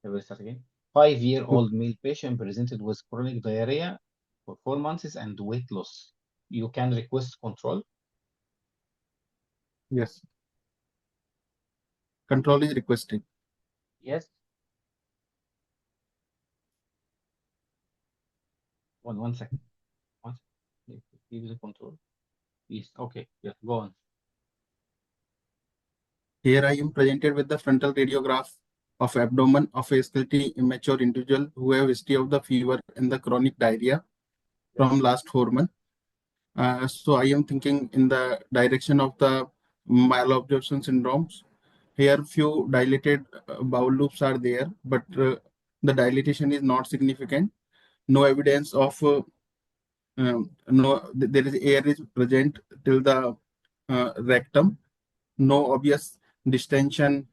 I will start again. 5-year-old male patient presented with chronic diarrhea for 4 months and weight loss. You can request control. Yes. Control is requested. Yes. One second. One second. Give the control. Yes. Okay. Yes. Go on. Here I am presented with the frontal radiograph of abdomen of a slightly immature individual who have history of the fever and the chronic diarrhea from Yes. last 4 months. So I am thinking in the direction of the malabsorption syndromes. Here few dilated bowel loops are there, but the dilatation is not significant. No evidence of there is air is present till the rectum. No obvious distension,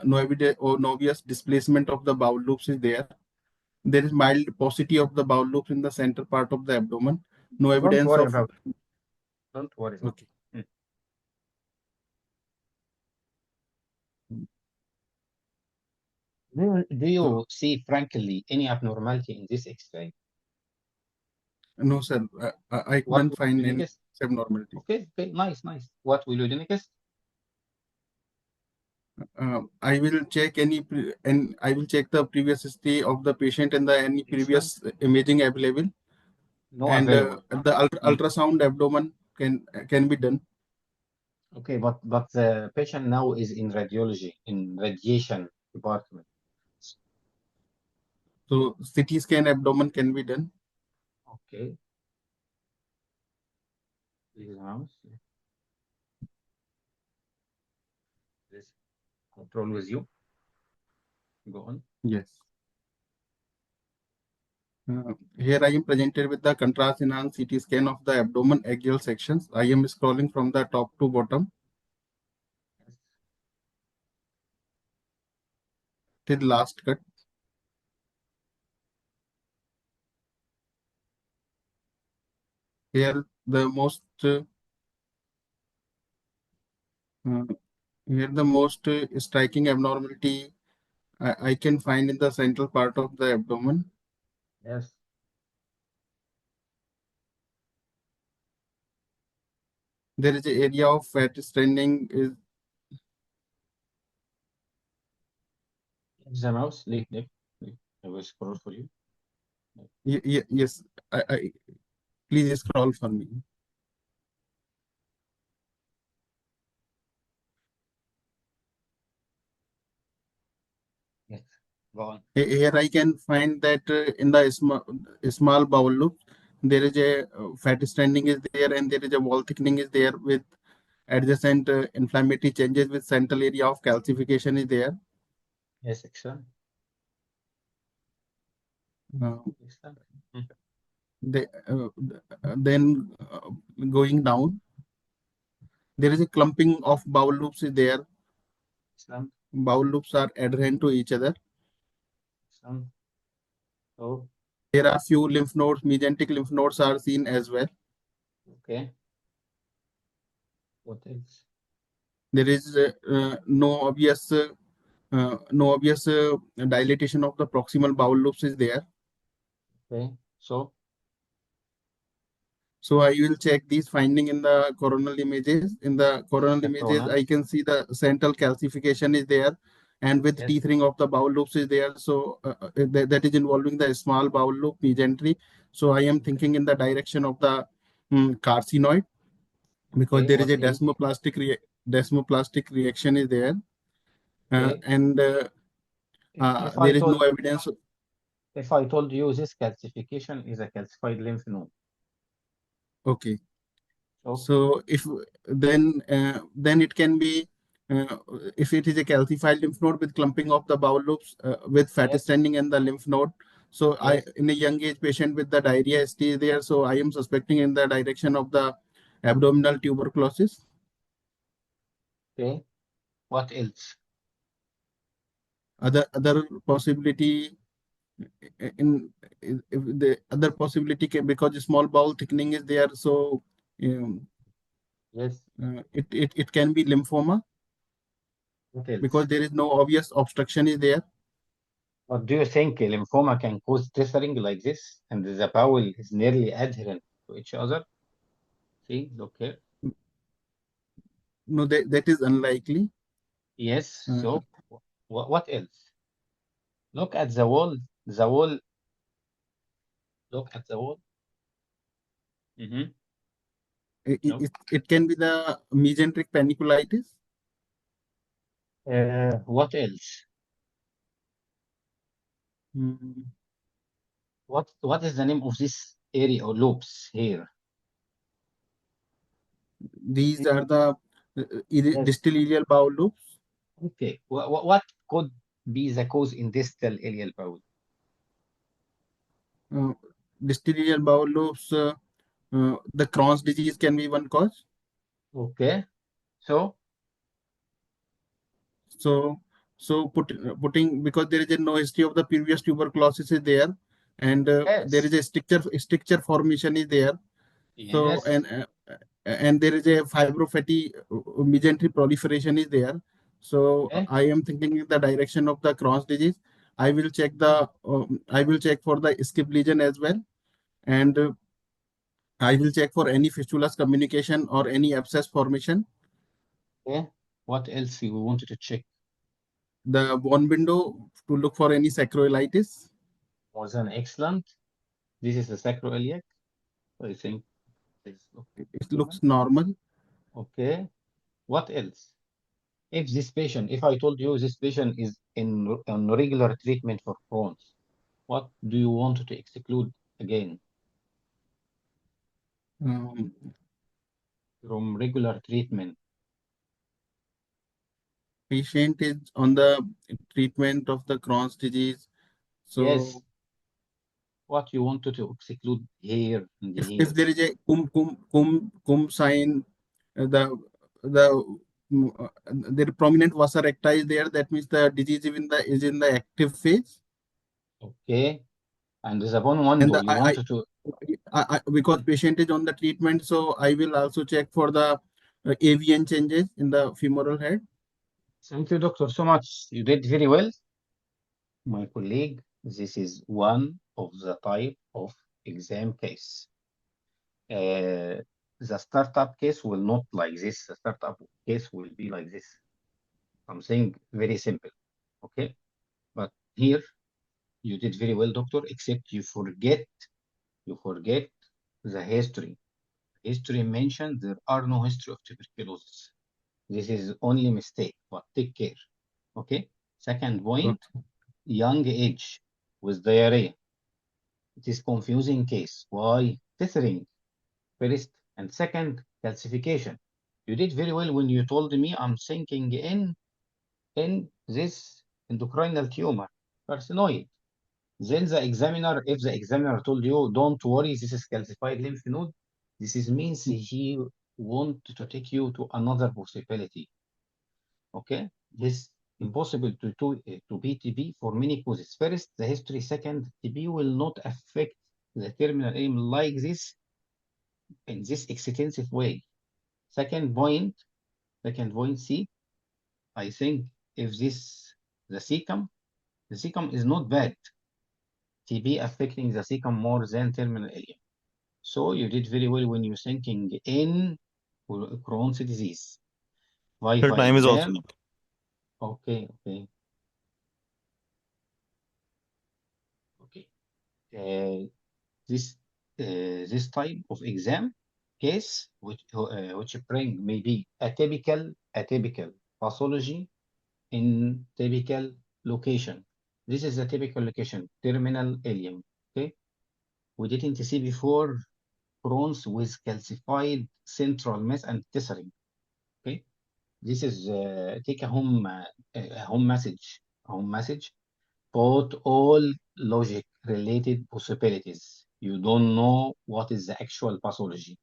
no evidence or no obvious displacement of the bowel loops is there. There is mild paucity of the bowel loops in the center part of the abdomen. No Don't evidence worry of. about it. Don't worry about Okay. it. Do So you see, frankly, any abnormality in this X-ray? no, sir, I What couldn't will you find do any next? abnormality. Okay. Okay. Nice. Nice. What will you do next? I will check and I will check the previous history of the patient and the any Excellent. previous imaging available, No and available. the Mm. ultrasound abdomen can be done. Okay, but the patient now is in radiology, in radiation department. So CT scan abdomen can be done. Okay, please mouse. This control with you. Go on. Yes. Here I am presented with the contrast enhanced CT scan of the abdomen axial sections. I am scrolling from the top to bottom Yes. till last cut. Here the most uh, here the most striking abnormality I can find in the central part of the abdomen. Yes. There is an area of fat stranding is The mouse. Leave. I will scroll for you. yes. I please scroll for me. Yes. Go on. Here I can find that in the small bowel loop, there is a fat stranding is there and there is a wall thickening is there with adjacent inflammatory changes with central area of calcification is there. Yes, excellent. Uh, Excellent. Mm. then going down, there is a clumping of bowel loops is there. Excellent. Bowel loops are adherent to each other. Excellent. Oh, There are few lymph nodes, mesenteric lymph nodes are seen as well. okay. What else? There is no obvious dilatation of the proximal bowel loops is there. Okay. So, So I will check these finding in the coronal images. In the yes, coronal the images, corona. I can see the central calcification is there, and with Yes. teething of the bowel loops is there. So that is involving the small bowel loop mesentery. So I am Okay. thinking in the direction of the carcinoid because Okay. there is What a else? desmoplastic reaction is there, Okay. and If I there is no told evidence. if I told you this calcification is a calcified lymph node, Okay. so So if then it can be uh, if it is a calcified lymph node with clumping of the bowel loops with fat yes, standing in the lymph node. So I yes, in a young age patient with the diarrhea ST is there. So I am suspecting in the direction of the abdominal tuberculosis. okay. What else? Other possibility if the other possibility can, because small bowel thickening is there. So um, Yes, it can be lymphoma what else? because there is no obvious obstruction is there. But do you think lymphoma can cause tethering like this, and the bowel is nearly adherent to each other? See, look here. No, that is unlikely. Yes. Uh, So, what else? Look at the wall. The wall. Look at the wall. Mm-hmm. No. it can be the mesenteric panniculitis. What else? Mm, What is the name of this area or loops here? these are the Yes. distal ileal bowel loops. Okay. What could be the cause in distal ileal bowel? Uh, Distal ileal bowel loops. The Crohn's disease can be one cause. Okay. So, So, putting because there is a no history of the previous tuberculosis is there, and there is yes. a stricture formation is there. So Yes. and there is a fibrofatty mesentery proliferation is there. So Okay. I am thinking in the direction of the Crohn's disease. I will check for the skip lesion as well, and I will check for any fistulous communication or any abscess formation. Okay. What else you wanted to check? The bone window to look for any sacroiliitis. Was an excellent. This is the sacroiliac. I think this looks It human. looks normal. Okay. What else? If I told you this patient is on regular treatment for Crohn's, what do you want to exclude again Um, from regular treatment? Patient is on the treatment of the Crohn's disease. Yes. So What you wanted to exclude here and if here. there is a cum sign, the the prominent vasa recta is there. That means the disease is in the active phase. Okay. And the bone And window, the you wanted to. because patient is on the treatment, so I will also check for the AVN changes in the femoral head. Thank you, doctor, so much. You did very well, my colleague. This is one of the type of exam case. The startup case will not like this. The startup case will be like this. Something very simple. Okay. But here you did very well, doctor, except you forget the history. History mentioned there are no history of tuberculosis. This is only mistake, but take care. Okay. Second point, Okay. young age with diarrhea. It is confusing case. Why? Tethering first, and second, calcification. You did very well when you told me I'm thinking in this endocrinal tumor, carcinoid. Then if the examiner told you, don't worry, this is calcified lymph node, this is means he want to take you to another possibility. Okay, this impossible to be TB for many causes. First, the history. Second, TB will not affect the terminal aim like this in this extensive way. Second point, C. I think if this the cecum, the cecum is not bad. TB affecting the cecum more than terminal ileum. So you did very well when you're thinking in Crohn's disease. Your Viva time is also exam. up. Okay, okay, okay. Uh, this this type of exam case which bring maybe atypical pathology in typical location. This is a typical location, terminal ileum. Okay, we didn't see before Crohn's with calcified central mass and tessering. Okay, this is take a home message. A home message. Put all logic related possibilities. You don't know what is the actual pathology.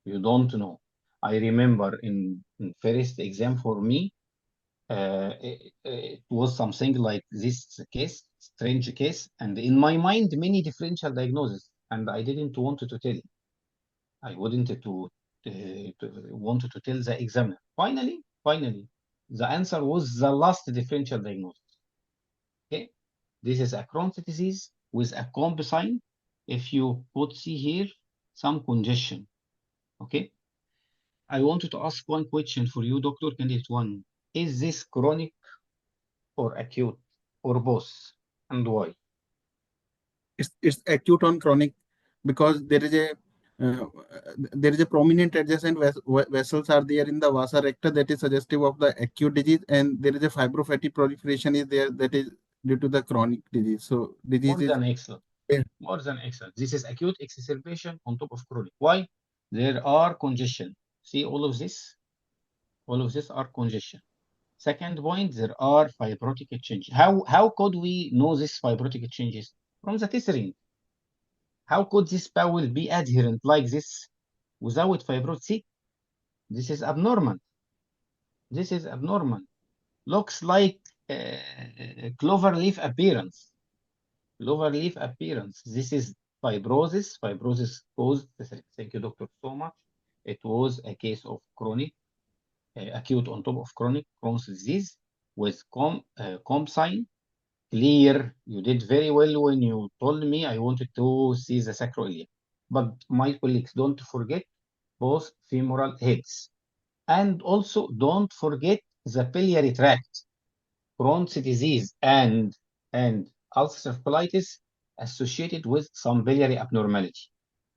You don't know. I remember in first exam for me, it was something like this case, strange case, and in my mind, many differential diagnoses, and I didn't want to tell. I wouldn't wanted to tell the examiner. Finally, the answer was the last differential diagnosis. Okay, This is a Crohn's disease with a comp sign. If you could see here, some congestion. Okay. I wanted to ask one question for you, Dr. Candidate 1. Is this chronic or acute or both? And why? It's acute on chronic because uh, there is a prominent adjacent vessels are there in the vasa recta that is suggestive of the acute disease, and there is a fibrofatty proliferation is there that is due to the chronic disease. So disease More is than excellent. More than excellent. This is acute exacerbation on top of chronic. Why? There are congestion. See all of this? All of this are congestion. Second point, there are fibrotic changes. How could we know this fibrotic changes? From the tethering. How could this bowel be adherent like this without fibrosis? This is abnormal. This is abnormal. Looks like clover leaf appearance. Clover leaf appearance. This is fibrosis. Fibrosis caused. Thank you, doctor, so much. It was a case of chronic, acute on top of chronic Crohn's disease with comp sign. Clear. You did very well when you told me I wanted to see the sacroiliac. But my colleagues, don't forget both femoral heads. And also don't forget the biliary tract. Crohn's disease and ulcerative colitis associated with some biliary abnormality.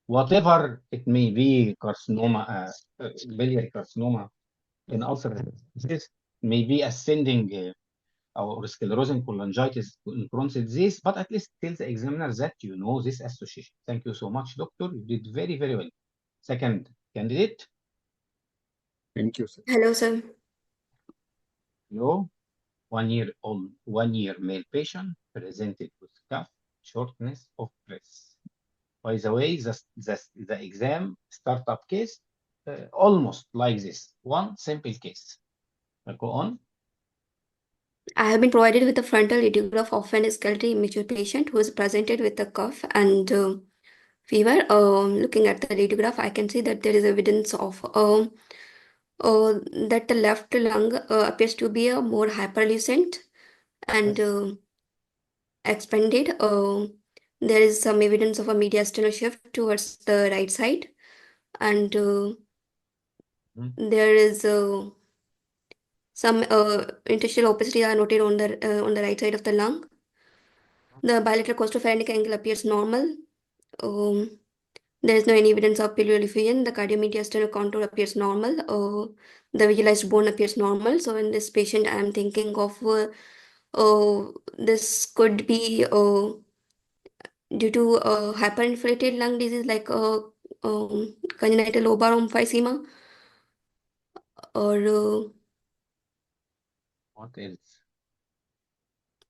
Whatever it may be, carcinoma, biliary carcinoma in ulcerative disease may be ascending or sclerosing cholangitis in Crohn's disease, but at least tell the examiner that you know this association. Thank you so much, doctor. You did very, very well. Second candidate, thank you, sir. Hello, sir. you 1 year old, 1 year male patient presented with cough, shortness of breath. By the way, the exam startup case almost like this. One simple case. I'll go on. I have been provided with a frontal radiograph of an skeletal immature patient who is presented with a cough and fever. Looking at the radiograph, I can see that there is evidence of that the left lung appears to be more hyperlucent and Yes. expanded. There is some evidence of a mediastinal shift towards the right side, and there is some interstitial opacity are noted on the right side of the lung. The bilateral costopharyngeal angle appears normal. Um, there is no any evidence of biliary effusion. The cardiomediastinal contour appears normal. The visualized bone appears normal. So in this patient, I am thinking of this could be due to hyperinflated lung disease like congenital lobar emphysema, or What else?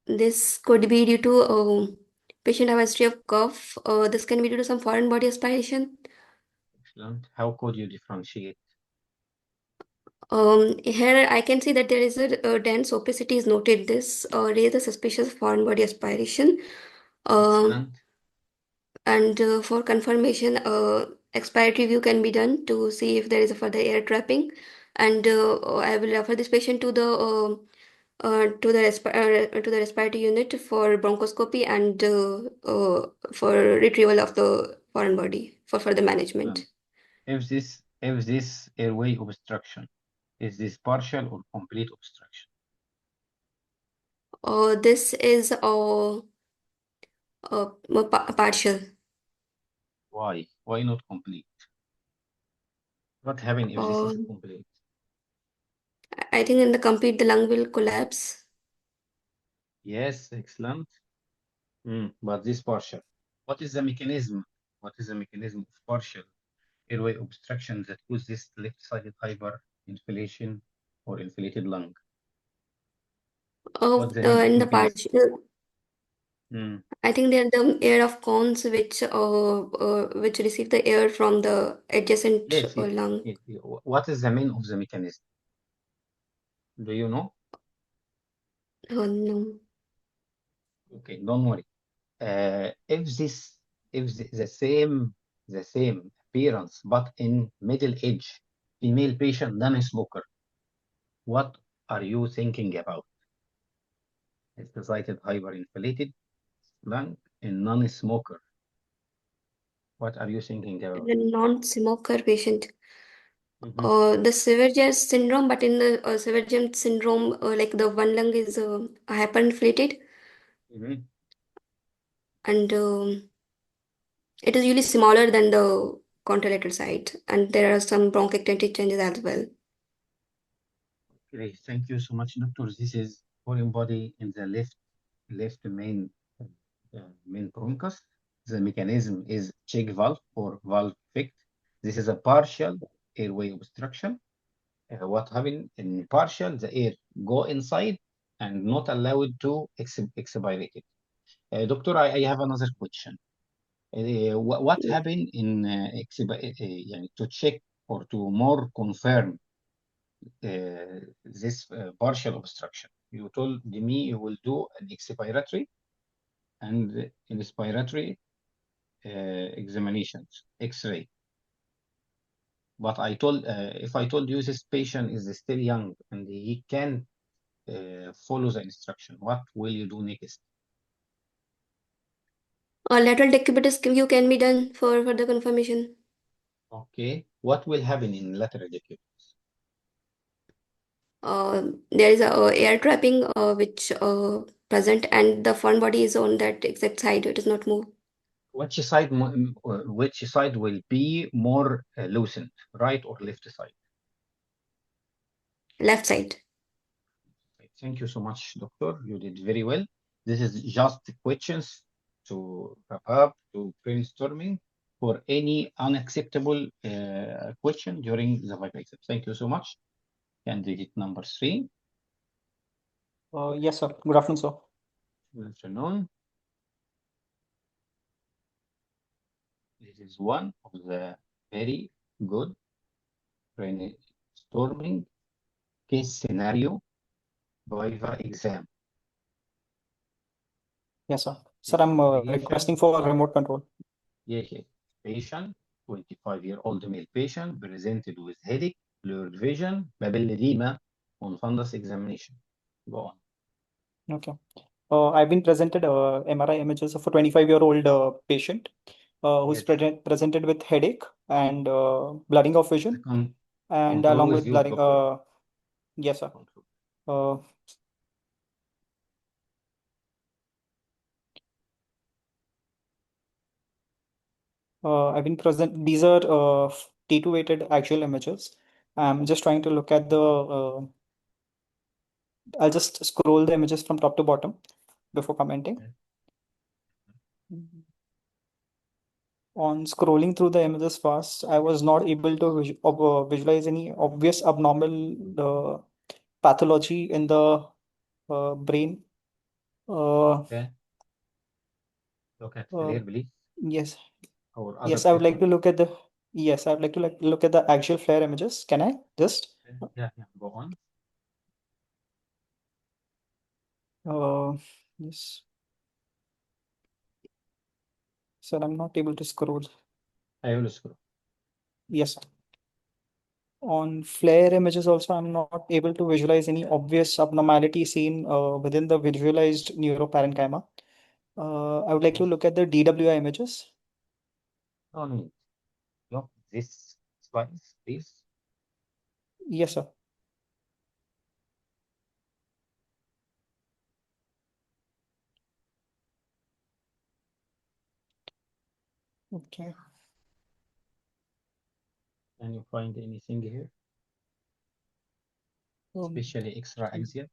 this could be due to patient have a history of cough. This can be due to some foreign body aspiration. Excellent. How could you differentiate? Here I can see that there is a dense opacity is noted. This raise the suspicious foreign body aspiration. Um, Excellent. and for confirmation, expiratory review can be done to see if there is a further air trapping. And I will refer this patient to the respiratory unit for bronchoscopy and for retrieval of the foreign body for further management. Excellent. If this airway obstruction, is this partial or complete obstruction? This is partial. Why? Why not complete? What happens if this Uh, is complete? I think in the complete the lung will collapse. Yes, excellent. But this partial. What is the mechanism? What is the mechanism of partial airway obstruction that causes this left-sided hyperinflation or inflated lung? What's the In the mechanism? partial, Mm. I think they are the air of cones which receive the air from the adjacent Yes, lung. what is the main of the mechanism? Do you know? No. Okay, don't worry. If the same appearance but in middle age female patient non-smoker, what are you thinking about? Excited hyperinflated lung in non-smoker. What are you thinking about? The non-smoker patient. Mhm. The Severgen syndrome, but in the Severgen syndrome, like the one lung is hyperinflated, Mhm. and it is usually smaller than the contralateral side, and there are some bronchiectatic changes as well. Great. Thank you so much, doctor. This is foreign body in the left main bronchus. The mechanism is check valve or valve effect. This is a partial airway obstruction. What happened in partial, the air go inside and not allowed to expirate it. Doctor, I have another question. What happened in يعني to check or to more confirm this partial obstruction? You told me you will do an expiratory and inspiratory examinations, X-ray. But if I told you this patient is still young and he can follow the instruction, what will you do next? Lateral decubitus view can be done for further confirmation. Okay, what will happen in lateral decubitus? There is a air trapping which present, and the front body is on that exact side. It does not move. Which side will be more loosened, right or left side? Left side. Thank you so much, doctor. You did very well. This is just questions to wrap up, to brainstorming for any unacceptable question during the Viva exam. Thank you so much. Candidate number 3. Yes, sir. Good afternoon, sir. Good afternoon. This is one of the very good brainstorming case scenario Viva exam. Yes, sir. Sir, I'm requesting for remote control. Yes, yes. Patient, 25-year-old male patient, presented with headache, blurred vision, papilla edema on fundus examination. Go on. Okay. I've been presented MRI images of a 25-year-old patient who's Yes. presented with headache and blurring of vision, and Control along with with you, blurring. doctor. Yes, sir. Control. Uh, I've been present. These are T2 weighted actual images. I'm just trying to look at the. I'll just scroll the images from top to bottom before commenting. Okay. On scrolling through the images fast, I was not able to visualize any obvious abnormal pathology in the brain. Okay. Look at Uh, flare, please. yes, Or other yes, I would like to symptoms. look at the. Yes, I would like to look at the actual flare images. Can I just? Yeah, yeah. Go on. Uh, yes. Sir, I'm not able to scroll. I will scroll. Yes, sir. On flare images also, I'm not able to visualize any obvious abnormality seen within the visualized neuroparenchyma. I would like to look at the DWI images. No need. Look, this slides, please. Yes, sir. Okay. Can you find anything here? Especially extra axial?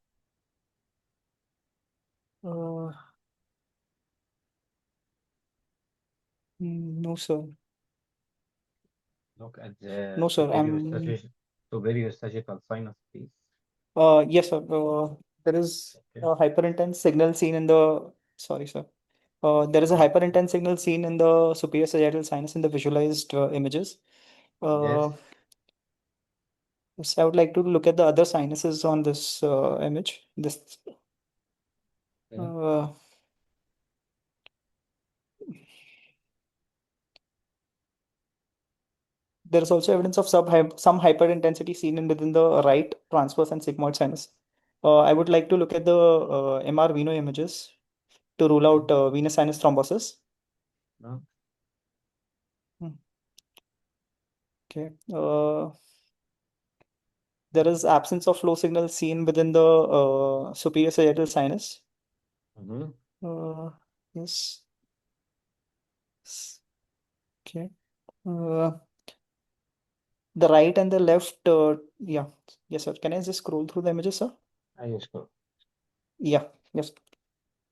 Uh, no, sir. Look at the No, sir. superior sagittal sinus, please. Yes, sir. There is Okay. a hyperintense signal seen in the. Sorry, sir. There is a Oh, hyperintense signal seen in the superior sagittal sinus in the visualized images. yes. Yes, I would like to look at the other sinuses on this image. This. Okay. There is also evidence of some hyperintensity seen within the right transverse and sigmoid sinus. I would like to look at the MR veno images to rule out venous sinus thrombosis. No? Okay. There is absence of flow signal seen within the superior sagittal sinus. Mhm. Yes. Okay. The right and the left. Yeah. Yes, sir. Can I just scroll through the images, sir? Yes, correct. Yeah. Yes.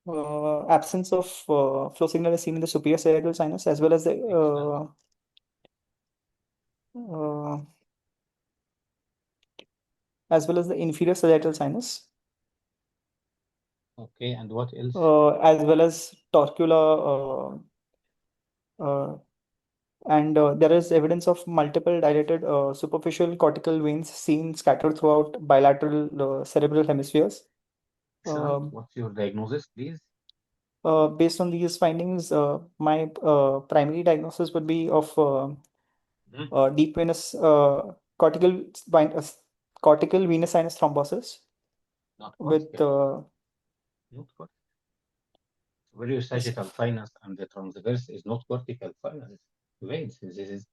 Absence of flow signal is seen in the superior sagittal sinus as well as the Excellent. uh, as well as the inferior sagittal sinus, Okay, and what else? as well as torcular, and there is evidence of multiple dilated superficial cortical veins seen scattered throughout bilateral cerebral hemispheres. Excellent. Um, What's your diagnosis, please? Based on these findings, my primary diagnosis would be of Mhm. deep venous cortical venous sinus thrombosis Not with cortical. Not cortical. Superior yes, sagittal sinus and the transverse is not cortical sinus veins. This is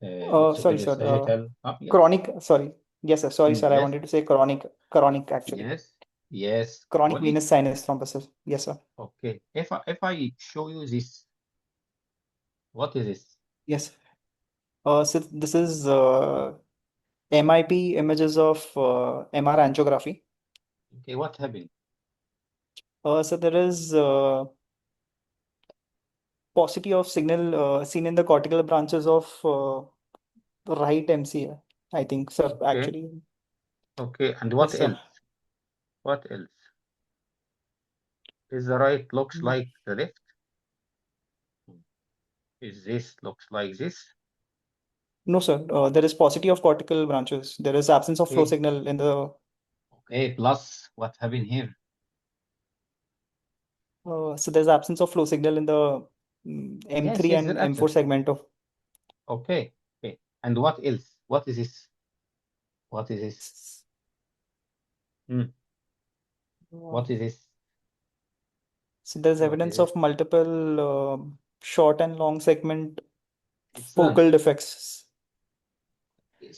sorry, superior sir. sagittal. Yeah. Chronic, sorry. Yes, sir. Sorry, sir. I Yes, wanted to say chronic actually. yes, yes. Chronic Chronic. venous sinus thrombosis. Yes, sir. Okay. If I show you this, what is this? Yes. So this is MIP images of MR angiography. Okay, what happened? So there is paucity of signal seen in the cortical branches of right MCA, I think, sir, Okay, actually. okay. And Yes, what sir. else? What else? Is the right looks Mm. like the left? Is this looks like this? No, sir. There is paucity of cortical branches. There is absence of flow Okay, signal in the okay. Plus, what happened here? so there's absence of flow signal in the Yes, M3 yes, and there M4 absent. segment of Okay, okay. And what else? What is this? What is this? Hmm. What is this? so there's What is evidence this? of multiple short and long segment Excellent. focal defects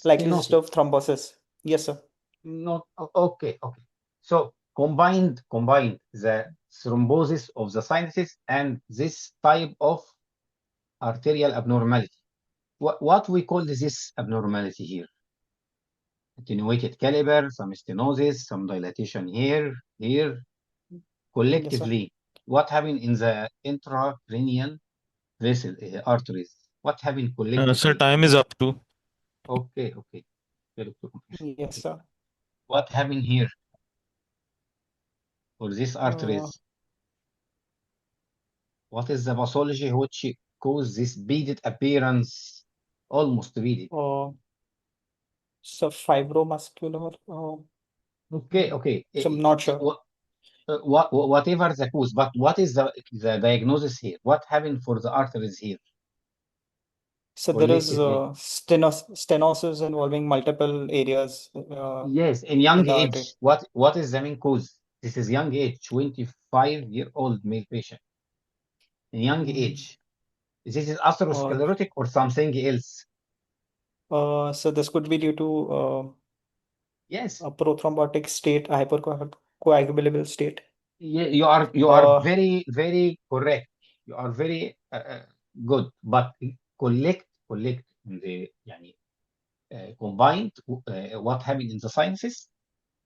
likely just Stenosis. of thrombosis. Yes, sir. Not okay, okay. So combined the thrombosis of the sinuses and this type of arterial abnormality. What we call this abnormality here? Attenuated caliber, some stenosis, some dilatation here. Yes, sir. Collectively, what happened in the intracranial vessel arteries? What happened Sir, collectively? time is up too. Okay, okay. Yes, Okay. sir. What happened here for these Uh, arteries? What is the pathology which cause this beaded appearance, almost beaded? uh, so fibromuscular. Okay, okay. So I'm not sure. Whatever the cause, but what is the diagnosis here? What happened for the arteries here So there is collectively? stenosis involving multiple areas Yes, in young in the artery. age. What is the main cause? This is young age, 25-year-old male patient. In young Mm. age. This is Uh, atherosclerotic or something else? so this could be due to Yes. a prothrombotic state, a hypercoagulable state. You are Uh, very correct. You are very good. But collect in the يعني, combined what happened in the sinuses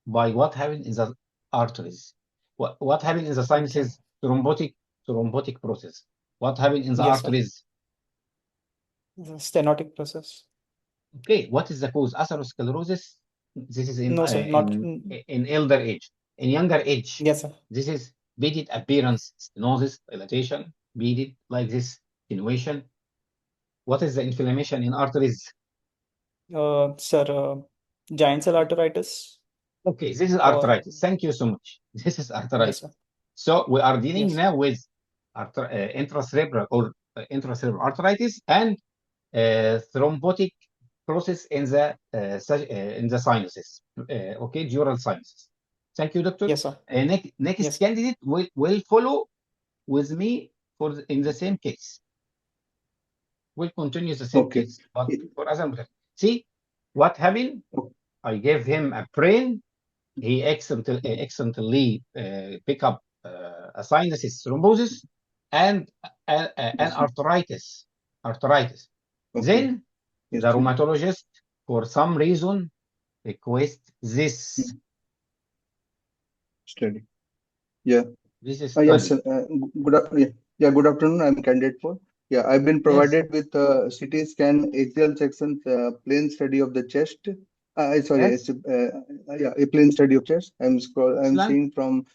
by what happened in the arteries. What happened in the okay. sinuses? Thrombotic process. What happened in the Yes, sir. arteries? The stenotic process. Okay, what is the cause? Atherosclerosis. This is No, sir. Not. in elder age. In younger age, Yes, sir. this is beaded appearance, stenosis, dilatation, beaded like this, attenuation. What is the inflammation in arteries? Sir, giant cell arteritis Okay, this is or arthritis. Thank you so much. This is yes, arthritis. sir. So we are dealing Yes. now with intracerebral or intracerebral arthritis and thrombotic process in the sinuses. Okay, dural sinuses. Thank you, doctor. Yes, sir. Next Yes. candidate will follow with me in the same case. We'll continue the same Okay. case, but for example, see what happened. I gave him a brain. He excellently pick up a sinuses thrombosis and an arthritis. Okay. Then Yes, the sir. rheumatologist, for some reason, request this. Study. Yeah. This is Yes, study. sir. Good afternoon. I'm candidate for. Yeah, I've been Yes. provided with CT scan axial section plain study of the chest. Sorry, Yes. it's a plain study of chest. I'm Excellent. seeing from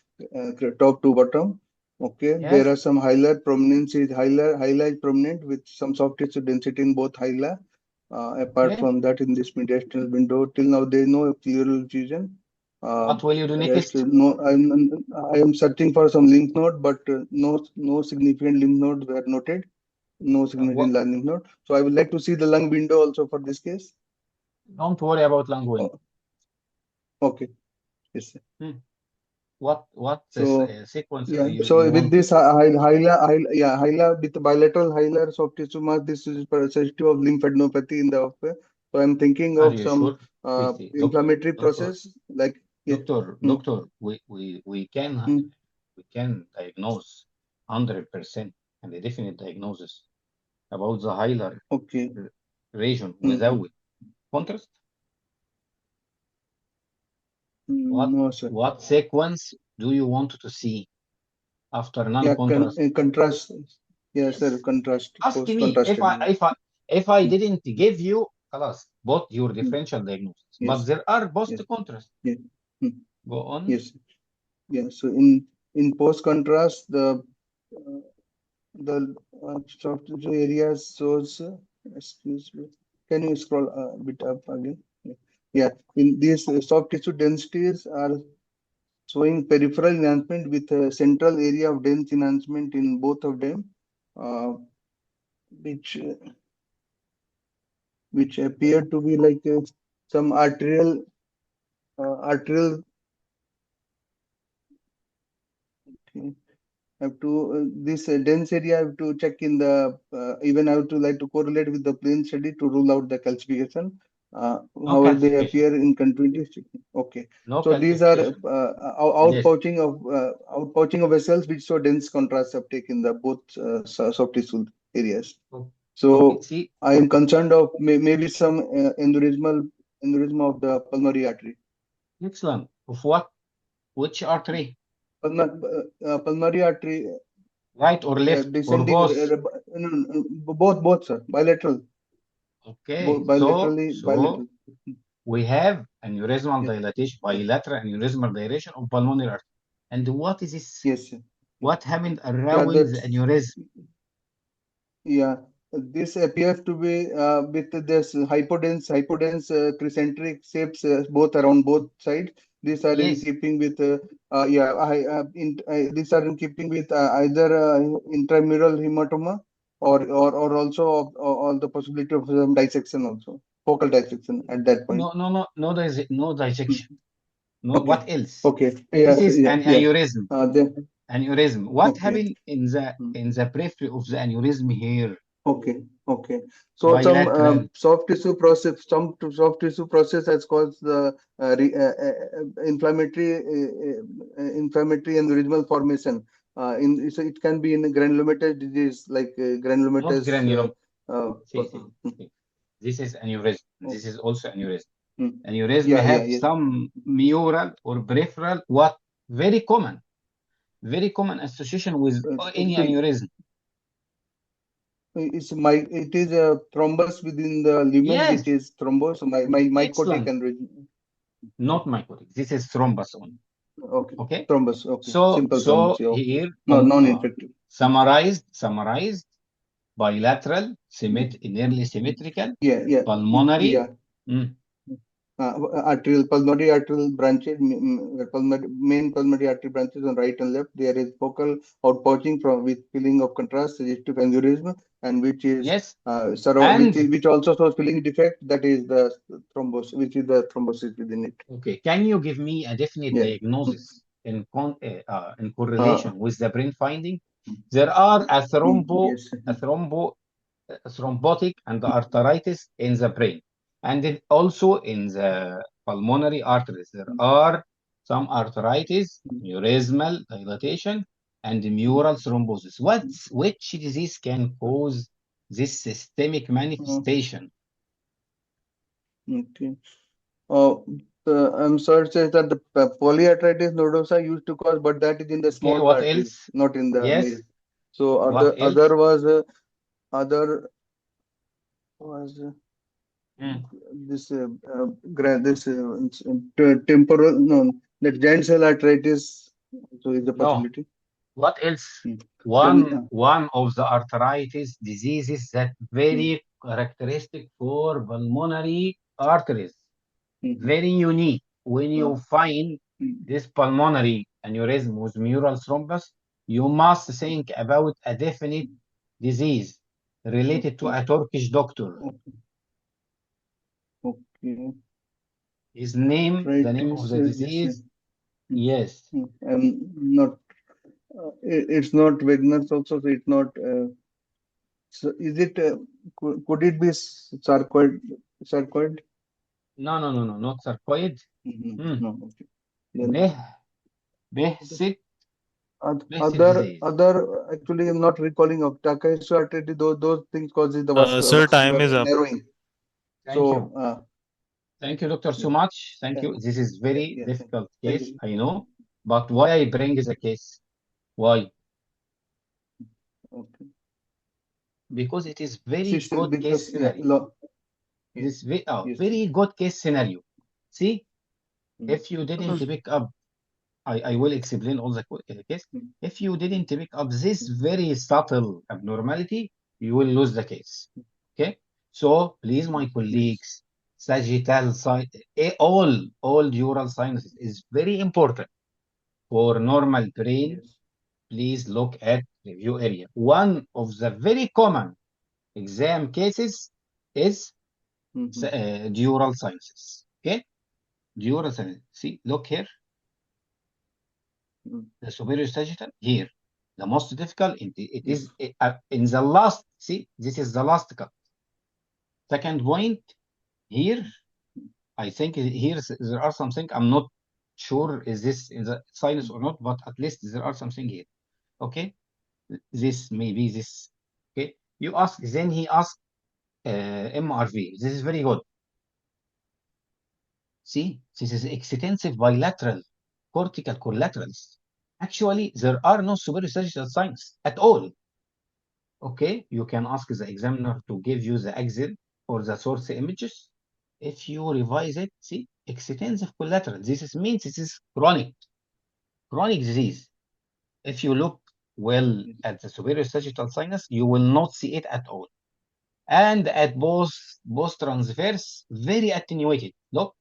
top to bottom. Okay, Yes. there are some hilar prominence is hilar prominent with some soft tissue density in both hilar. Apart Okay. from that, in this mediastinal window, till now there is no pleural lesion. What will you do Rest, next? no, I am searching for some lymph node, but no significant lymph nodes were noted. No significant What? lymph node. So I would like to see the lung window also for this case. Don't worry about lung window. Okay. Yes, sir. What So sequence yeah. you So with want? this hyla with the bilateral hylar soft tissue mass, this is suggestive of lymphadenopathy in the upper. So I'm thinking Are of you some sure? See, inflammatory doctor, process like yeah. doctor, we can diagnose 100% and a definite diagnosis about the hilar Okay. region Mm. without contrast. No, sir. What sequence do you want to see after Yeah, non-contrast? contrast. Yes, sir. Yes. Contrast. Ask Post me contrast study. if I Mm. didn't give you both your Mm. differential diagnosis, but Yes. there are post Yes. contrast. Yeah. Mm. Go on. Yes. Yeah. So in post contrast, the soft tissue areas shows. Excuse me. Can you scroll a bit up again? Yeah. In these soft tissue densities are showing peripheral enhancement with a central area of dense enhancement in both of them, uh, which appear to be like some arterial. Okay. Have to this dense area. I have to check in the even I have to like to correlate with the plane study to rule out the calcification. No How they calcification. appear in continuity. Okay. No So these are calcification. Yes. outpouching of vessels which show dense contrast uptake in the both soft tissue areas. Okay. So See, I am concerned of maybe some aneurysm of the pulmonary artery. excellent. Of what? Which artery? Pulmonary artery Right or left or descending both? no, both sir, bilateral, Okay. bilateral. We have aneurysmal Yes, dilatation, bilateral aneurysmal dilation of pulmonary artery. And what is this? yes, sir. What happened Yeah, around the aneurysm? yeah. This appears to be with this hypodense concentric shapes both around both sides. These are in Yes. keeping with these are in keeping with either intramural hematoma or also or the possibility of some dissection also, focal dissection at that point. No dissection. No, Okay. what else? Okay. This Yes. is an Yeah. aneurysm. Aneurysm. What Okay. happened in the periphery of the aneurysm here? Okay. So some Bilateral. soft tissue process, has caused the inflammatory aneurysmal formation. So it can be in granulomatous disease like Not granulomatous. granuloma. Uh, See. This is aneurysm. This is also aneurysm. mm. Aneurysm Yeah. have Yes. some mural or peripheral. What? Very common association with any So aneurysm. it is a thrombus within the lumen, Yes. which is thrombus. So mycotic Excellent. aneurysm. Not mycotic. This is thrombus only. Okay. Thrombus. Okay. So Simple thrombus. Yeah. here No, non-infective. summarized bilateral, nearly symmetrical, Yeah. pulmonary. Yeah. pulmonary arterial branches, main pulmonary artery branches on right and left. There is focal outpouching from with feeling of contrast, suggestive aneurysm, and which is Yes, which also shows filling defect. That is the thrombosis, which is the thrombosis within it. okay. Can you give me a definite Yeah. diagnosis in correlation with the brain finding? There are a Yes. thrombotic and arteritis in the brain, and then also in the pulmonary arteries. There are some arteritis, neurysmal dilatation, and mural thrombosis. Which disease can cause this systemic manifestation? Okay. I'm sorry to say that the polyarteritis nodosa used to cause, but that is in the small What arteries, else? not in the Yes. major. So What else? other was this temporal, no, the giant cell arteritis. So is the No. possibility. What else? One of the arthritis diseases that very characteristic for pulmonary arteries. Very unique. When you find this pulmonary aneurysm with mural thrombus, you must think about a definite disease related to a Turkish doctor. Okay. His name, the name of the disease. Yes. Not. It's not Wegener's also. So it's not. So is it? Could it be sarcoid? Sarcoid? No, not sarcoid. No. Okay. Behçet disease. Other. Actually, I'm not recalling of Takayasu artery. Those things causes the Sir, time is up. narrowing. Thank you. Thank you, doctor, so much. Thank you. This is very difficult case, I know. But why I bring the case? Why? Okay. Because it is very good case scenario. This very good case scenario. See, if you didn't pick up, I will explain all the case. If you didn't pick up this very subtle abnormality, you will lose the case. Okay. So please, my colleagues, sagittal sign, all dural sinuses is very important for normal brain. Please look at review area. One of the very common exam cases is dural sinuses. Okay, dural sinuses. See, look here. The superior sagittal here. The most difficult, it is in the last. See, this is the last cut. Second point here. I think here there are something. I'm not sure is this in the sinus or not, but at least there are something here. Okay, this maybe this. Okay, you ask. Then he asked MRV. This is very good. See, this is extensive bilateral cortical collaterals. Actually, there are no superior sagittal signs at all. Okay, you can ask the examiner to give you the axil or the source images. If you revise it, see, extensive collateral. This means this is chronic disease. If you look well at the superior sagittal sinus, you will not see it at all. And at both transverse, very attenuated. Look,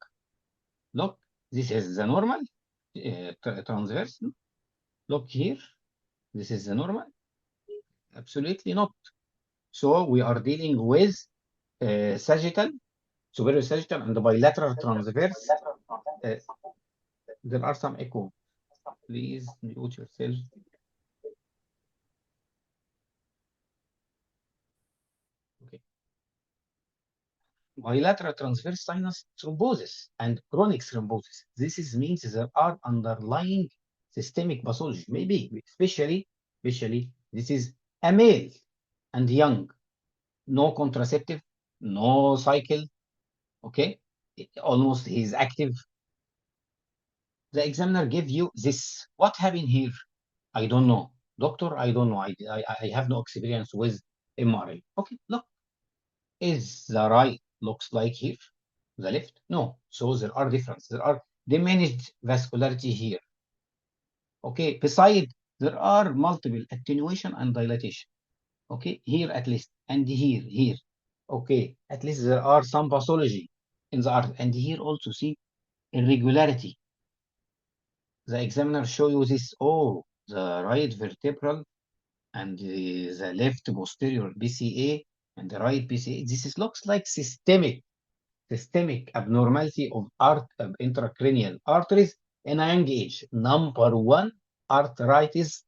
this is the normal transverse. Look here, this is the normal. Absolutely not. So we are dealing with sagittal, superior sagittal, and the bilateral transverse. There are some echo. Please mute yourself. Okay. Bilateral transverse sinus thrombosis and chronic thrombosis. This means there are underlying systemic pathology. Maybe, especially, this is a male and young, no contraceptive, no cycle. Okay, almost he's active. The examiner give you this. What happened here? I don't know. Doctor, I don't know. I have no experience with MRI. Okay, look. Is the right looks like here? The left? No. So there are differences. There are diminished vascularity here. Okay, beside, there are multiple attenuation and dilatation. Okay, here at least, and here. Okay, at least there are some pathology. in the art. And here also see irregularity. The examiner show you this, oh, the right vertebral and the left posterior BCA and the right BCA. This looks like systemic abnormality of intracranial arteries in a young age. Number one, arteritis,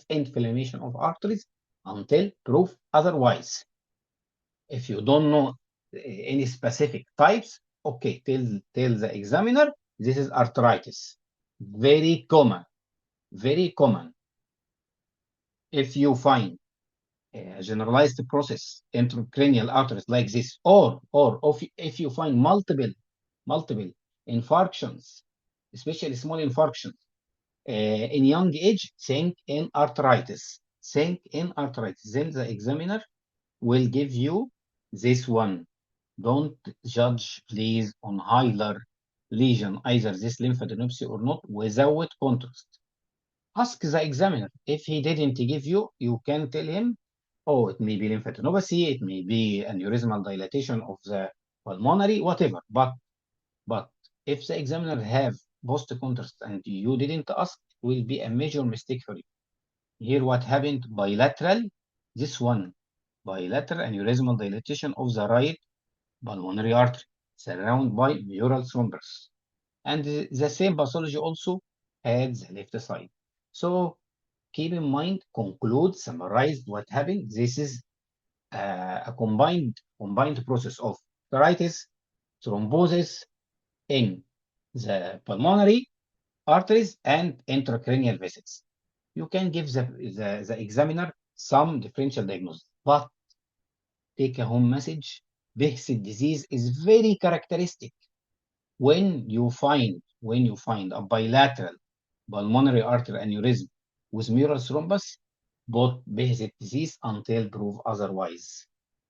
inflammation of arteries until proof otherwise. If you don't know any specific types, okay, tell the examiner this is arteritis. Very common, very common. If you find a generalized process intracranial arteries like this, or if you find multiple infarctions, especially small infarctions in young age, think in arteritis. Then the examiner will give you this one. Don't judge, please, on hilar lesion, either this lymphadenopathy or not, without contrast. Ask the examiner. If he didn't give you, you can tell him, oh, it may be lymphadenopathy, it may be aneurysmal dilatation of the pulmonary, whatever. But if the examiner have post contrast and you didn't ask, it will be a major mistake for you. Here, what happened? Bilateral, this one, bilateral aneurysmal dilatation of the right pulmonary artery, surrounded by mural thrombus. And the same pathology also at the left side. So keep in mind, conclude, summarize what happened. This is a combined process of arteritis, thrombosis in the pulmonary arteries and intracranial vessels. You can give the examiner some differential diagnosis, but take a home message. Behçet disease is very characteristic. When you find a bilateral pulmonary artery aneurysm with mural thrombus, both Behçet disease until proof otherwise.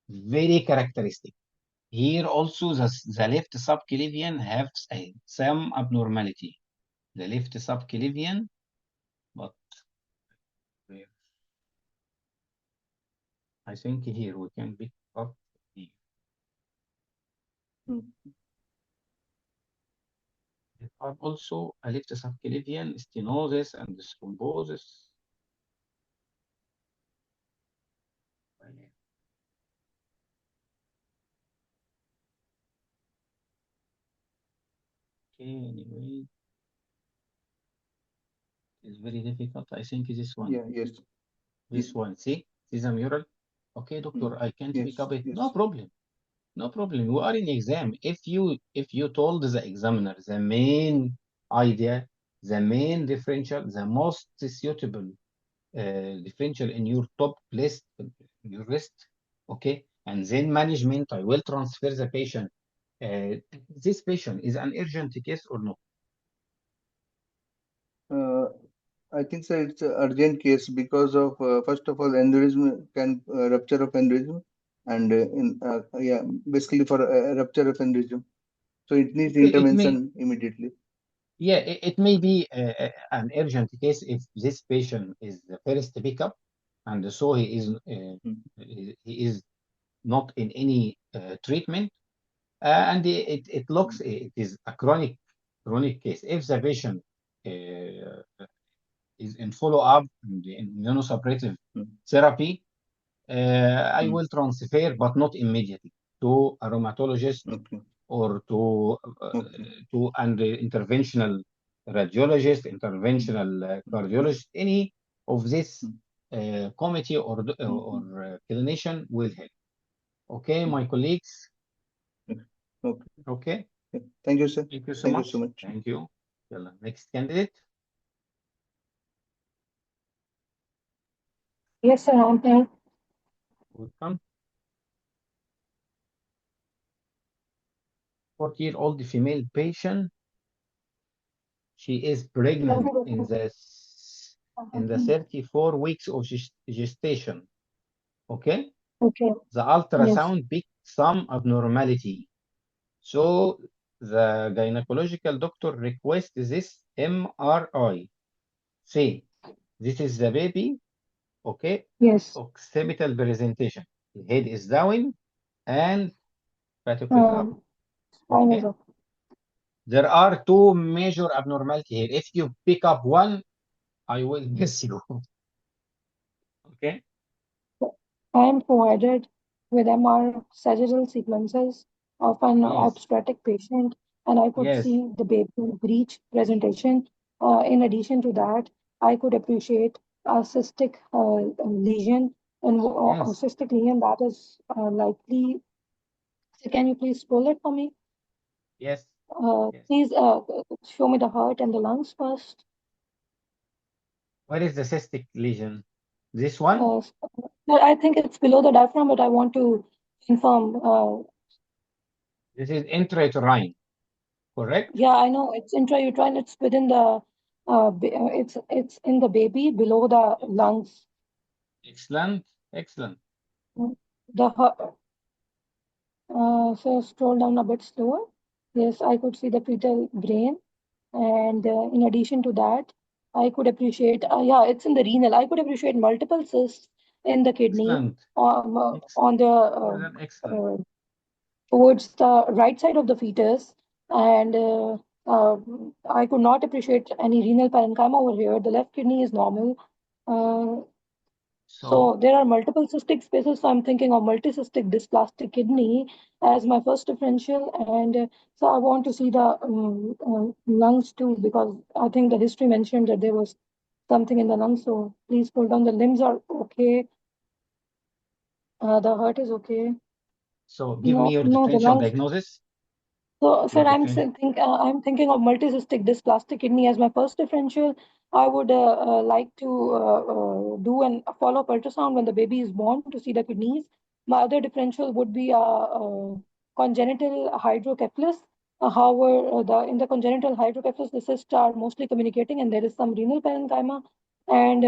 Very characteristic. Here also the left subclavian have some abnormality. The left subclavian, but I think here we can pick up here. There are also a left subclavian stenosis and thrombosis. Okay, anyway, it's very difficult. I think this one. Yeah, yes. This one, see? See the mural? Okay, doctor, I can't Yes, pick up it. yes. No problem. No problem. We are in exam. If you told the examiner the main idea, the main differential, the most suitable differential in your top list, your list, okay, and then management, I will transfer the patient. This patient is an urgent case or no? I think so it's an urgent case because of first of all aneurysm can rupture of aneurysm and basically for a rupture of aneurysm, so it needs intervention immediately. Yeah, it may be an urgent case if this patient is the first pickup, and so he is not in any treatment, and it looks it is a chronic case. If the patient is in follow-up in immunosuppressive therapy, I will transfer, but not immediately, to a rheumatologist or to an interventional radiologist, interventional cardiologist. Any of this committee or clinician will help. Okay, my colleagues. Okay. Thank you, sir. Thank you so much. Thank you. Next candidate. Yes, sir, I'm here. Welcome. 40-year-old female patient. She is pregnant in the 34 weeks of gestation. Okay. Okay. The ultrasound picked some abnormality. So the gynecological doctor requests this MRI. Say, this is the baby. Okay. Yes. Occipital presentation. The head is down and fatigue is up. Time Okay. is up. There are two major abnormality here. If you pick up one, I will miss you. Okay. I am provided with MR sagittal sequences of an Yes. obstetric patient, and I could Yes. see the baby breech presentation. In addition to that, I could appreciate a cystic lesion, and a Yes. cystic lesion that is likely. So can you please scroll it for me? Yes. Yes. Please show me the heart and the lungs first. Where is the cystic lesion? This one? Well, I think it's below the diaphragm, but I want to confirm. This is intrauterine, correct? Yeah, I know it's intrauterine. It's within the. It's in the baby below the lungs. Excellent. Excellent. The so scroll down a bit slower. Yes, I could see the fetal brain, and in addition to that, I could appreciate. Yeah, it's in the renal. I could appreciate multiple cysts in the kidney. Excellent. On the More than excellent. towards the right side of the fetus, and I could not appreciate any renal parenchyma over here. The left kidney is normal. So there are multiple cystic spaces. So I'm thinking of multicystic dysplastic kidney as my first differential, and so I want to see the lungs too, because I think the history mentioned that there was something in the lungs. So please pull down. The limbs are okay. The heart is okay. So give me your The differential lungs. diagnosis. So, sir, Your differential. I'm thinking of multicystic dysplastic kidney as my first differential. I would like to do an a follow-up ultrasound when the baby is born to see the kidneys. My other differential would be congenital hydrocephalus. However, in the congenital hydrocephalus, the cysts are mostly communicating, and there is some renal parenchyma. And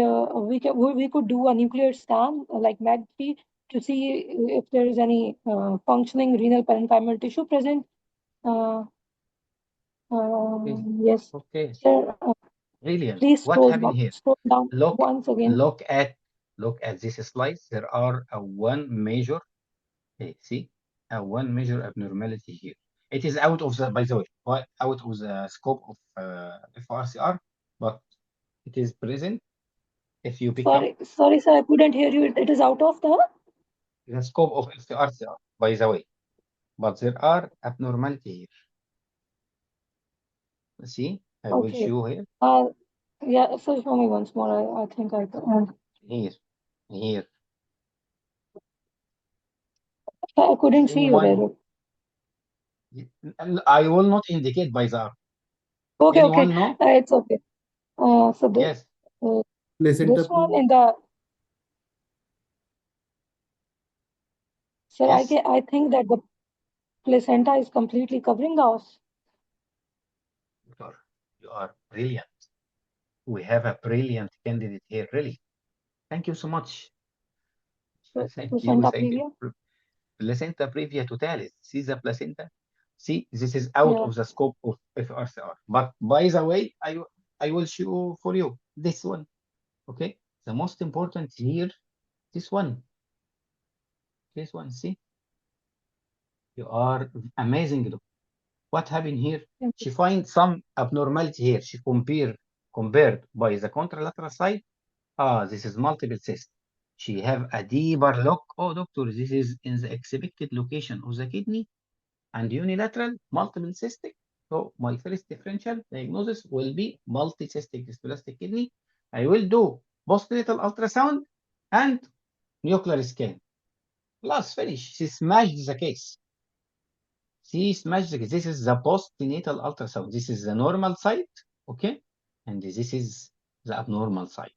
we could do a nuclear scan like MAG3 to see if there is any functioning renal parenchymal tissue present. Uh, Okay. yes. Okay. Sir, Brilliant. please What happened here? scroll down Look, once again. look at this slice. There are one major. See, one major abnormality here. It is out of the, by the way, out of the scope of FRCR, but it is present. If you pick up Sorry, sir, I couldn't hear you. It is out of the scope of FRCR, by the way, but there are abnormality here. See, I will Okay. show here. Yeah, so show me once more. I think I Here. I couldn't Is see you there. anyone? I will not indicate by the arm. Okay, Anyone know? it's okay. So Yes. Placenta this one in the sir, Yes. I think that the placenta is completely covering the os. Doctor, you are brilliant. We have a brilliant candidate here, really. Thank you so much. So Thank you. placenta Thank you. previa. Placenta previa totalis. See the placenta? See, this is out Yeah. of the scope of FRCR. But by the way, I will show for you this one. Okay. The most important here, this one. This one, see? You are amazing. What happened here? She finds some abnormality here. She compared by the contralateral side. This is multiple cyst. She have a deeper look. Oh, doctor, this is in the expected location of the kidney and unilateral multiple cystic. So my first differential diagnosis will be multicystic dysplastic kidney. I will do postnatal ultrasound and nuclear scan. Plus finish. She smashed the case. She smashed the case. This is the postnatal ultrasound. This is the normal side, okay? And this is the abnormal side.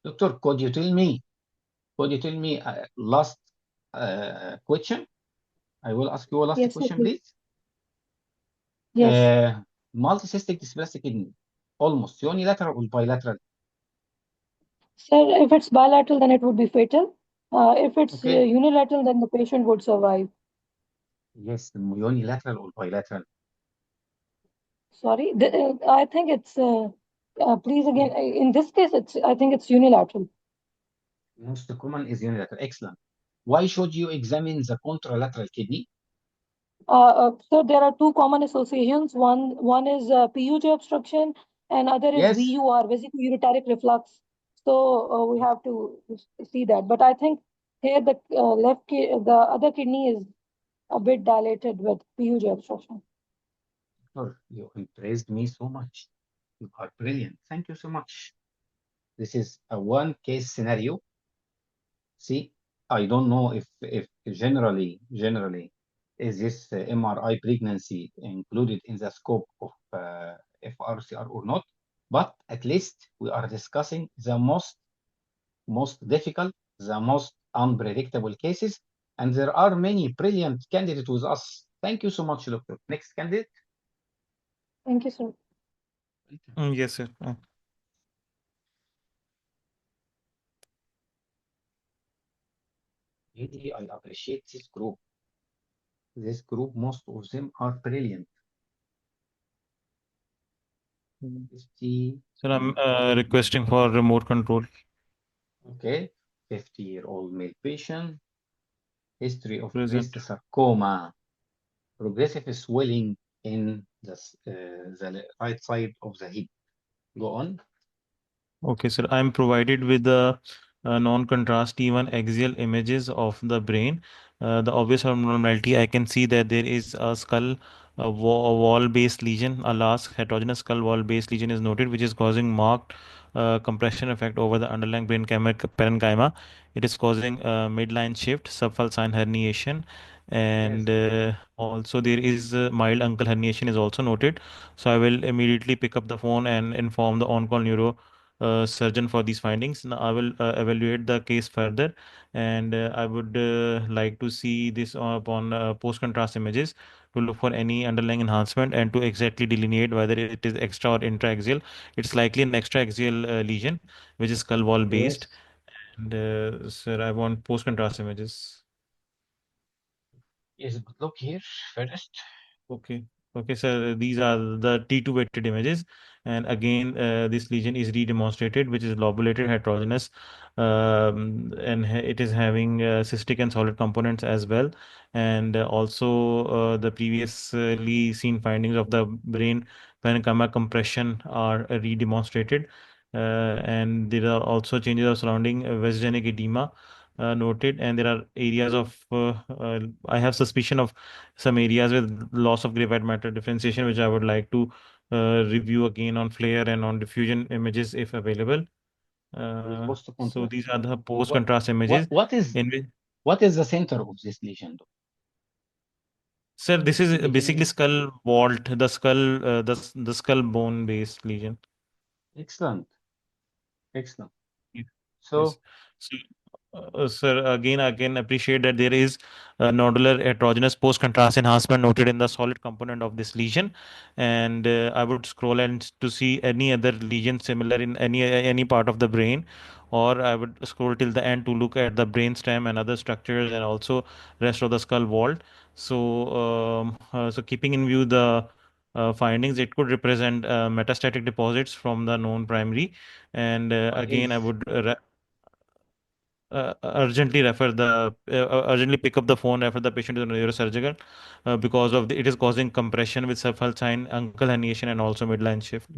Doctor, could you tell me last question? I will ask you a last Yes, sir, question, please. please. Yes. Multicystic dysplastic kidney, almost unilateral or bilateral? Sir, if it's bilateral, then it would be fatal. If it's Okay. unilateral, then the patient would survive. Yes, unilateral or bilateral? Sorry, I think it's. Please again. In this case, I think it's unilateral. Most common is unilateral. Excellent. Why should you examine the contralateral kidney? So there are two common associations. One is PUJ obstruction, and other is Yes. VUR, vesiculouritic reflux. So we have to see that. But I think here the the other kidney is a bit dilated with PUJ obstruction. Doctor, you impressed me so much. You are brilliant. Thank you so much. This is a one case scenario. See, I don't know if generally is this MRI pregnancy included in the scope of FRCR or not, but at least we are discussing the most difficult, the most unpredictable cases, and there are many brilliant candidates with us. Thank you so much, Doctor. Next candidate. Thank you, sir. Yes, sir. Really, I appreciate this group. This group, most of them are brilliant. 50, Sir, I'm requesting for remote control. okay, 50-year-old male patient, history of Present. breast sarcoma, progressive swelling in the right side of the hip. Go on. Okay, sir. I'm provided with the non-contrast T1 axial images of the brain. The obvious abnormality, I can see that there is a skull wall-based lesion, a large heterogeneous skull wall-based lesion is noted, which is causing marked compression effect over the underlying brain parenchyma. It is causing midline shift, subfalcine herniation, and also there is mild uncle herniation is also noted. So I will immediately pick up the phone and inform the on-call neuro surgeon for these findings. Now I will evaluate the case further, and I would like to see this upon post-contrast images to look for any underlying enhancement and to exactly delineate whether it is extra or intraaxial. It's likely an extraaxial lesion, which is skull wall based. Yes. And sir, I want post-contrast images. Yes, but look here first. Okay. Okay, sir. These are the T2 weighted images. And again, this lesion is redemonstrated, which is lobulated heterogeneous, and it is having cystic and solid components as well. And also, the previously seen findings of the brain parenchyma compression are redemonstrated. And there are also changes of surrounding vasogenic edema noted, and there are areas of I have suspicion of some areas with loss of graphite matter differentiation, which I would like to review again on FLAIR and on diffusion images if available. With post So contrast. these are the post What contrast what images. what is In which, what is the center of this lesion? sir, this is basically Lesion. skull vault, the skull, the skull bone based lesion. Excellent. Excellent. Ye- Yes. So So, sir, again, I can appreciate that there is a nodular heterogeneous post-contrast enhancement noted in the solid component of this lesion, and I would scroll and to see any other lesion similar in any part of the brain, or I would scroll till the end to look at the brainstem and other structures and also rest of the skull vault. So, so keeping in view the findings, it could represent metastatic deposits from the known primary, and what again, I else? would urgently pick up the phone, refer the patient to the neurosurgical because of it is causing compression with subfalcine uncle herniation and also midline shift.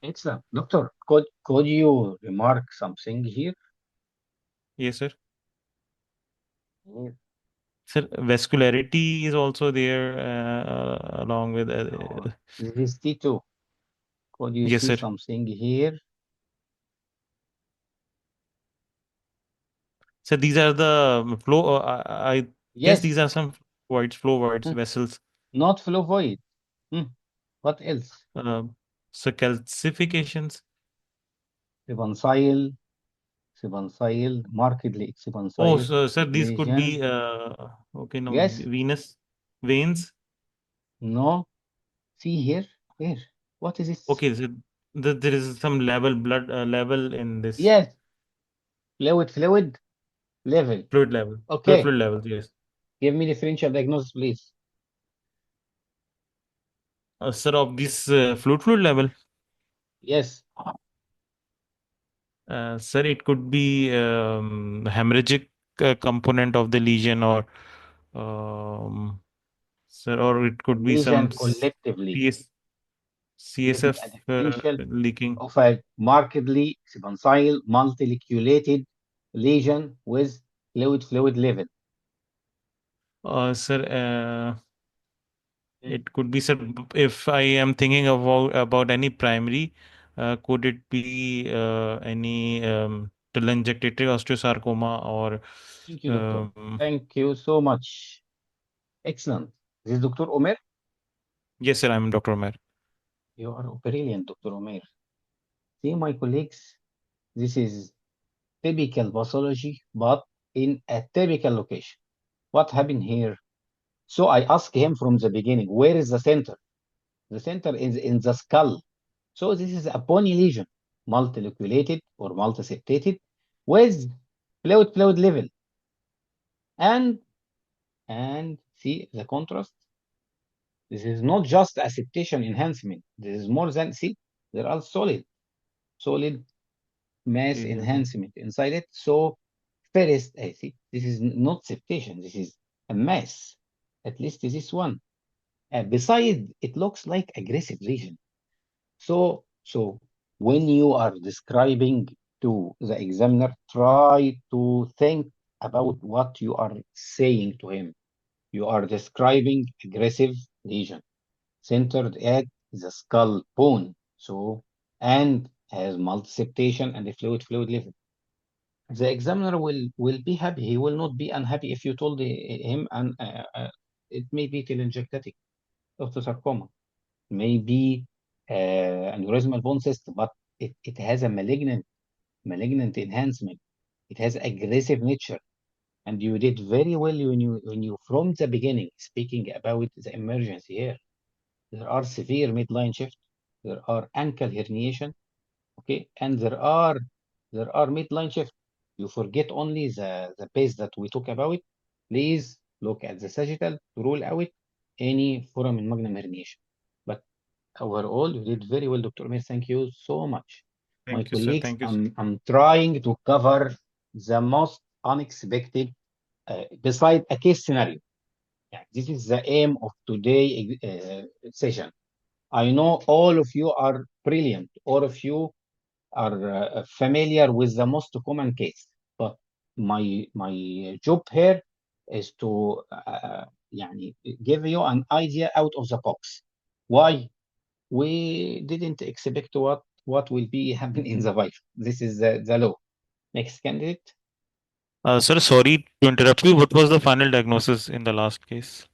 Excellent. Doctor, could you remark something here? Yes, sir. Here. Sir, vascularity is also there along with No, this is T2. Could you yes, see sir. something here? So these are the flow. I guess these Yes. are some flow voids Hmm. vessels. Not fluvoid. Hmm. What else? Um, so calcifications. Expansile, expansile, markedly Oh, expansile so sir, these could lesion. be okay. No, Yes. venous veins. No. See here. Here. What is this? Okay, so there is some blood level in this Yes. Fluid level. fluid level, Okay. fluid levels. Yes, Give me differential diagnosis, please. sir, of this fluid level, Yes. sir, it could be hemorrhagic component of the lesion, or um, sir, or it could be lesion some collectively. CS, This is CSF a differential leaking. of a markedly expansile multiloculated lesion with fluid level. Sir, it could be, sir, if I am thinking about any primary, could it be any telangiectatic osteosarcoma or Thank you, doctor. um, Thank you so much. Excellent. This is Dr. Omer. yes, sir, I'm Dr. Omer. You are brilliant, Dr. Omer. See, my colleagues, this is typical pathology, but in a typical location. What happened here? So I asked him from the beginning, where is the center? The center is in the skull. So this is a bony lesion, multiloculated or multiseptated with fluid level. And see the contrast. This is not just a septation enhancement. This is more than, see, there are solid mass Yeah. enhancement inside it. So first, I see, this is not septation. This is a mass. At least this one. Beside, it looks like aggressive lesion. So when you are describing to the examiner, try to think about what you are saying to him. You are describing aggressive lesion centered at the skull bone. So, and has multiseptation and a fluid level. The examiner will be happy. He will not be unhappy if you told him, and it may be telangiectatic osteosarcoma, maybe aneurysmal bone cyst, but it has a malignant enhancement. It has aggressive nature, and you did very well when you from the beginning speaking about the emergency here. There are severe midline shift, there are ankle herniation, okay, and there are midline shift. You forget only the base that we talk about. Please look at the sagittal to rule out any foramen magnum herniation. But overall, you did very well, Dr. Mir. Thank you so much. My Thank you, sir. colleagues, Thank you, sir. I'm trying to cover the most unexpected beside a case scenario. Yeah, this is the aim of today's session. I know all of you are brilliant. All of you are familiar with the most common case, but my job here is to يعني give you an idea out of the box. Why? We didn't expect what will be happening in the Viva. This is the law. Next candidate. Sir, sorry to interrupt you. What was the final diagnosis in the last case?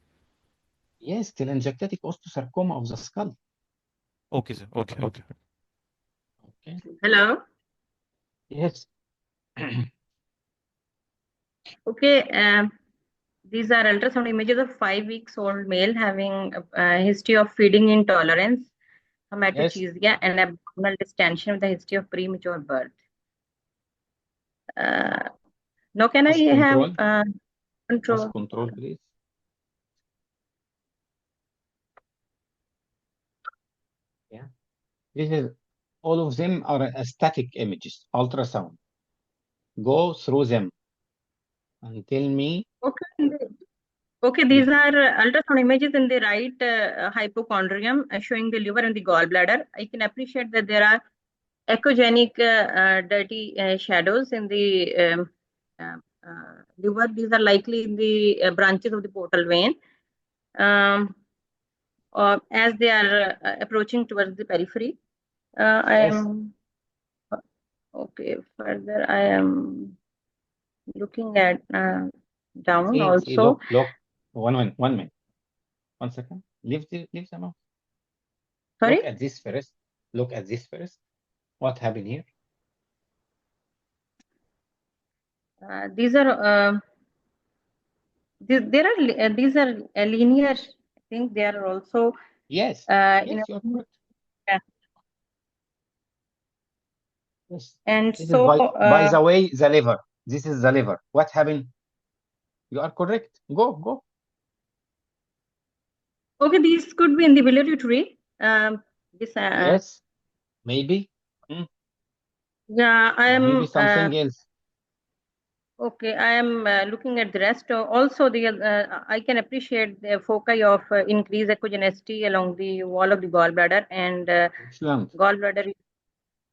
Yes, telangiectatic osteosarcoma of the skull. Okay, sir. Okay. Okay. Hello. Yes. Okay. These are ultrasound images of 5 weeks old male having a history of feeding intolerance, hematochezia, and abdominal distension with a history of premature birth. Now, can I have control? Ask control, please. Yeah. This is all of them are static images, ultrasound. Go through them and tell me. Okay, these are ultrasound images in the right hypochondrium showing the liver and the gallbladder. I can appreciate that there are echogenic dirty shadows in the liver. These are likely in the branches of the portal vein. As they are approaching towards the periphery. I am okay. Further, I am looking at down see, also. Look. 1 minute. 1 second. Leave the mouse. Sorry? Look at this first. Look at this first. What happened here? These are these are linear. I think they are also yes. Yes, you are correct. Yeah. Yes. And this so is by the way, the liver. This is the liver. What happened? You are correct. Go. Okay, these could be in the biliary tree. This yes, maybe. Yeah, I am maybe something else. Okay, I am looking at the rest. Also, I can appreciate the foci of increased echogenicity along the wall of the gallbladder, and Excellent. gallbladder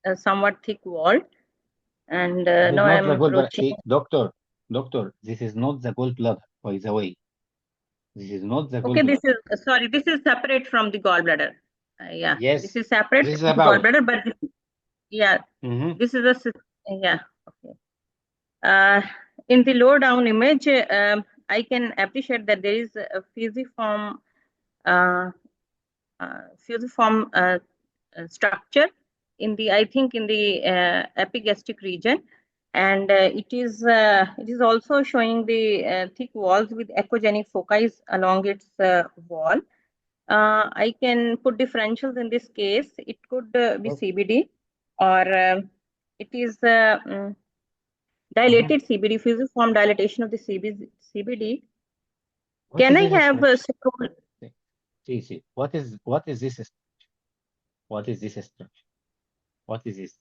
is somewhat thick wall. And This is now I not am the gallbladder. approaching. Doctor, this is not the gallbladder, by the way. This is not the Okay, this gallbladder. is sorry. This is separate from the gallbladder. Yeah, Yes, this is separate this is from a the bowel. gallbladder, but yeah, Mhm. this is a yeah. Okay. In the lower down image, I can appreciate that there is a fusiform uh, fusiform structure in the, I think, in the epigastric region, and it is also showing the thick walls with echogenic foci along its wall. I can put differentials in this case. It could be Okay. CBD, or it is dilated CBD, fusiform dilatation of the CBD. What Can is I this have structure? See. What is this structure? What is this structure? What is this?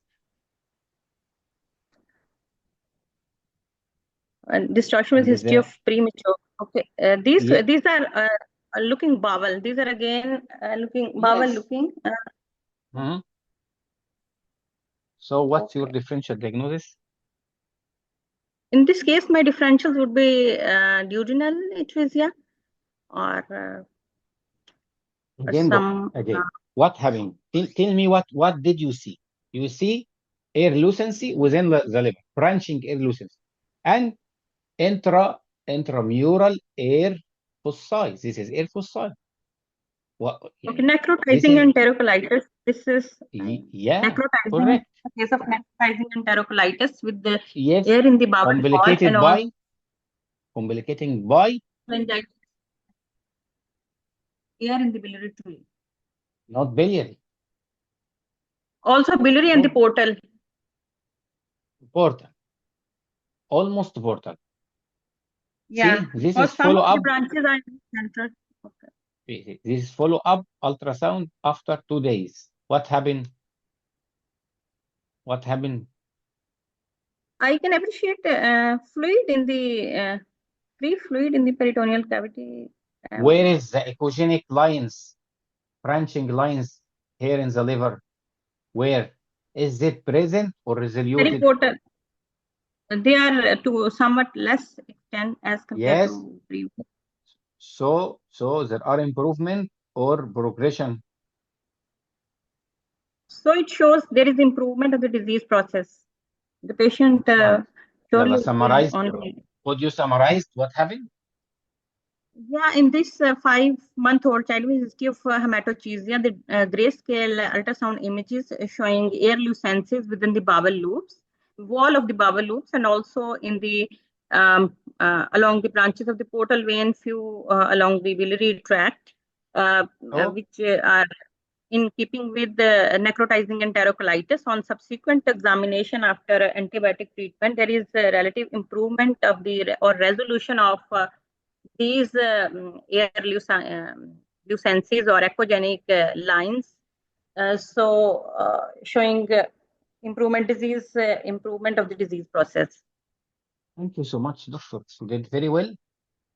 distortion with And history of premature? Okay, Yeah. these are looking bowel. These are again looking bowel Yes. looking. Mhm. So what's your Okay. differential diagnosis? In this case, my differentials would be duodenal atresia, or Again, doctor. some. Again. What happened? Tell me what did you see? You see air lucency within the liver, branching air lucency, and intramural air foci. This is air foci. What? Okay, This necrotizing is enterocolitis. This is yeah, necrotizing, correct. a case of necrotizing enterocolitis with the Yes, air in the bowel wall complicated and also by complicating by meningitis, air in the biliary tree. not biliary. Also biliary and the No, portal. portal, almost portal. Yeah, See, this because is some follow of the up. branches are in the central. Okay. This is follow up ultrasound after 2 days. What happened? What happened? I can appreciate fluid in the free fluid in the peritoneal cavity. Where is the echogenic lines, branching lines here in the liver? Where is it present or Very resoluted? portal. They are to somewhat less extent as compared Yes. to previous. So there are improvement or progression. So it shows there is improvement of the disease process. The patient Excellent. surely Yalla, will be summarize. on the. Could you summarize what happened? Yeah, in this 5-month-old child with history of hematochezia, the grayscale ultrasound images showing air lucences within the bowel loops, wall of the bowel loops, and also in the along the branches of the portal vein, few along the biliary tract, which are in keeping with the necrotizing enterocolitis. On subsequent examination after antibiotic treatment, there is a relative improvement of the or resolution of these air lucences or echogenic lines. Showing improvement of the disease process. Thank you so much, doctor. You did very well.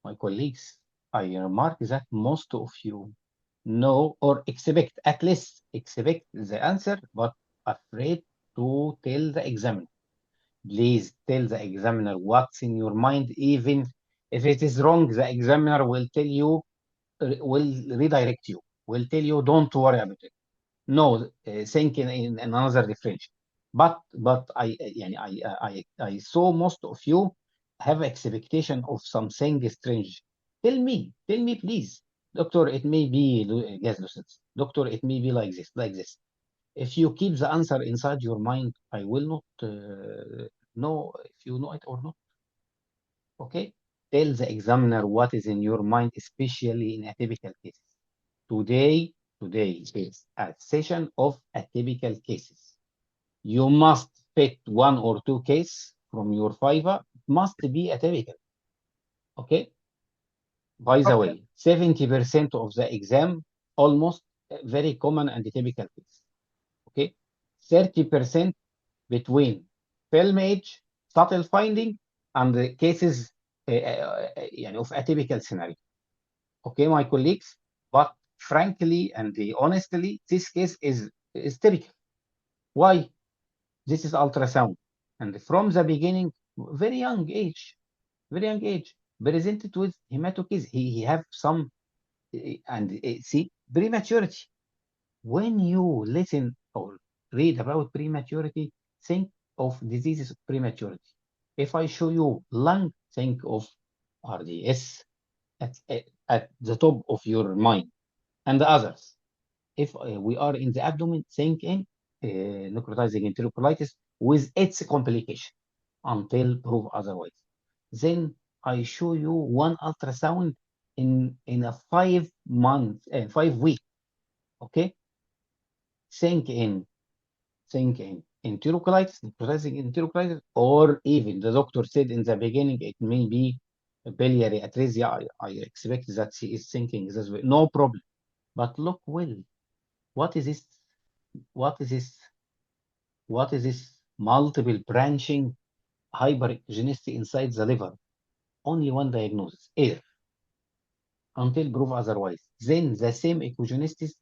My colleagues, I remark that most of you know or expect, at least expect the answer, but afraid to tell the examiner. Please tell the examiner what's in your mind, even if it is wrong, the examiner will tell you, will redirect you, will tell you, don't worry about it. No, think in another differential. But I saw most of you have expectation of something strange. Tell me, please, doctor. It may be gas lucents. Doctor, it may be like this, like this. If you keep the answer inside your mind, I will not know if you know it or not. Okay? Tell the examiner what is in your mind, especially in atypical cases. Today is a session of atypical cases. You must pick one or two cases from your FIVA. It must be atypical. Okay? By the way, 70% of the exam, almost very common and typical case. Okay? 30% between film age, subtle finding, and the cases of atypical scenario. Okay, my colleagues, but frankly and honestly, this case is typical. Why? This is ultrasound, and from the beginning, very young age, presented with hematochezia. He have some, and see, prematurity. When you listen or read about prematurity, think of diseases of prematurity. If I show you lung, think of RDS at the top of your mind, and the others. If we are in the abdomen, think in necrotizing enterocolitis with its complication until proof otherwise. Then I show you one ultrasound in a 5 month, 5 week. Okay, think in enterocolitis, necrotizing enterocolitis, or even the doctor said in the beginning it may be biliary atresia. I expect that she is thinking this way. No problem. But look well, what is this? What is this? What is this multiple branching hyperechogenicity inside the liver? Only one diagnosis, air, until proof otherwise. Then the same echogenicities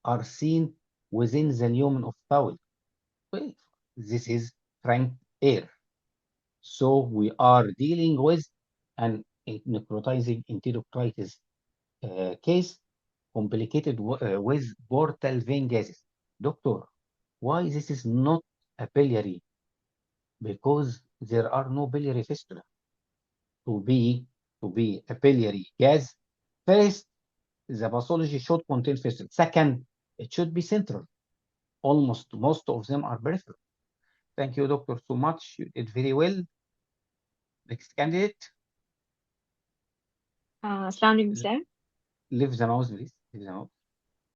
are seen within the lumen of bowel. Well, this is frank air. So we are dealing with an necrotizing enterocolitis case complicated with portal vein gases. Doctor, why this is not a biliary? Because there are no biliary fistula. To be a biliary gas, first, the pathology should contain fistula. Second, it should be central. Almost most of them are peripheral. Thank you, doctor, so much. You did very well. Next candidate. Assalamu alaikum, sir. Leave the mouse, please. Leave the mouse.